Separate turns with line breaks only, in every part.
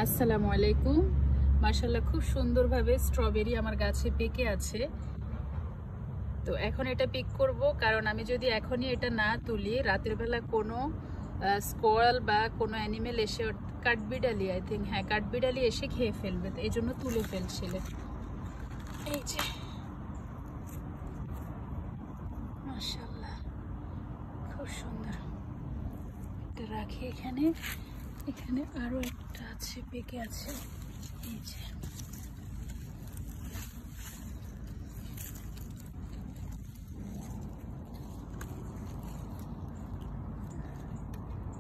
আসসালামু আলাইকুম। মাশাআল্লাহ খুব সুন্দরভাবে স্ট্রবেরি আমার গাছে পেকে আছে। তো এখন এটা পিক করব, কারণ আমি যদি এখনই এটা না তুলি রাতের বেলা কোনো স্কোয়াল বা কোনো অ্যানিমেল এসে, কাঠবিড়ালি আই থিঙ্ক, হ্যাঁ কাঠবিড়ালি এসে খেয়ে ফেলবে, তো এই জন্য তুলে ফেলছিলে। এই যে মাশাআল্লাহ খুব সুন্দর, এটা রাখি এখানে। এখানে আরো একটা আছে, পেকে আছে। এই যে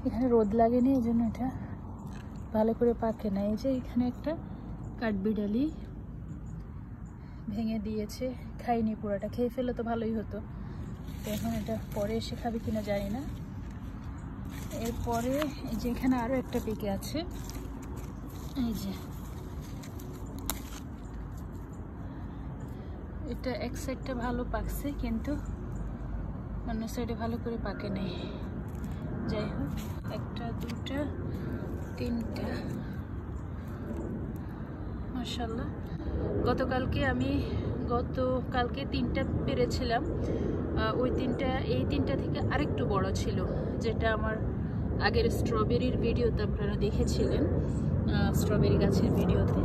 এখানে রোদ লাগেনি, এই জন্য এটা ভালো করে পাকে না। এই যে এখানে একটা কাঠবিড়ালি ভেঙে দিয়েছে, খাইনি পুরোটা, খেয়ে ফেলে তো ভালোই হতো। তো এখন এটা পরে এসে খাবে কিনা জানি না। এরপরে এই যে এখানে আরো একটা পেকে আছে। এই যে এটা এক সাইডটা ভালো পাকছে, কিন্তু অন্য সাইডে ভালো করে পাকে নেই। যাই হোক, একটা দুটা তিনটা মাশাআল্লাহ। গতকালকে তিনটা পেরেছিলাম। ওই তিনটা এই তিনটা থেকে আরেকটু বড় ছিল, যেটা আমার আগের স্ট্রবেরির ভিডিওতে আপনারা দেখেছিলেন, স্ট্রবেরি গাছের ভিডিওতে।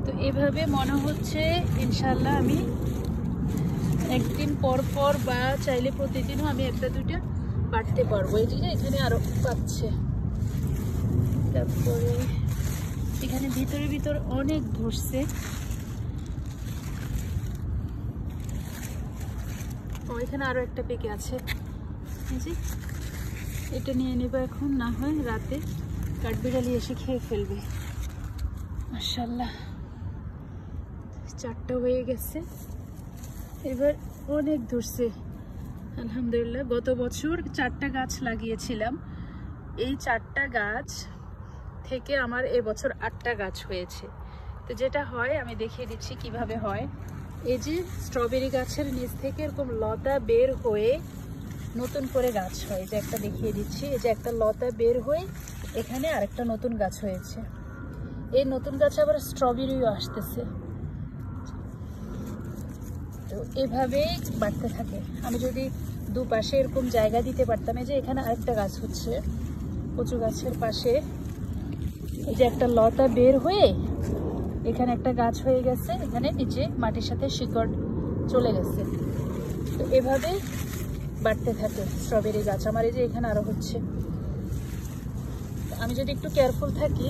তো এভাবে মনে হচ্ছে ইনশাল্লাহ আমি একদিন পর পর বা চাইলে প্রতিদিনও আমি একটা দুইটা পারতে পারবো। এই যে এখানে আরো পাচ্ছে। তারপরে এখানে ভিতরে অনেক ধরছে। ও এখানে আরো একটা পেকে আছে। এই যে এটা নিয়ে নেবো এখন, না হয় রাতে কাঠবিড়ালি এসে খেয়ে ফেলবে। মাশাআল্লাহ চারটা হয়ে গেছে, এবার অনেক ধরছে আলহামদুলিল্লাহ। গত বছর 4টা গাছ লাগিয়েছিলাম, এই 4টা গাছ থেকে আমার এবছর 8টা গাছ হয়েছে। তো যেটা হয় আমি দেখিয়ে দিচ্ছি কিভাবে হয়। এই যে স্ট্রবেরি গাছের নিচ থেকে এরকম লতা বের হয়ে নতুন করে গাছ হয়, যে একটা দেখিয়ে দিচ্ছি। এই যে একটা লতা বের হয়ে এখানে আরেকটা নতুন গাছ হয়েছে। এই নতুন গাছে আবার স্ট্রবেরিও আসতেছে। তো এভাবেই বাড়তে থাকে। আমি যদি দুপাশে এরকম জায়গা দিতে পারতাম। এই যে এখানে আরেকটা গাছ হচ্ছে, কচু গাছের পাশে। এই যে একটা লতা বের হয়ে এখানে একটা গাছ হয়ে গেছে, এখানে নিচে মাটির সাথে শিকড় চলে গেছে। তো এভাবে বাড়তে থাকে স্ট্রবেরি গাছ আমার। এই যে এখানে আরো হচ্ছে। আমি যদি একটু কেয়ারফুল থাকি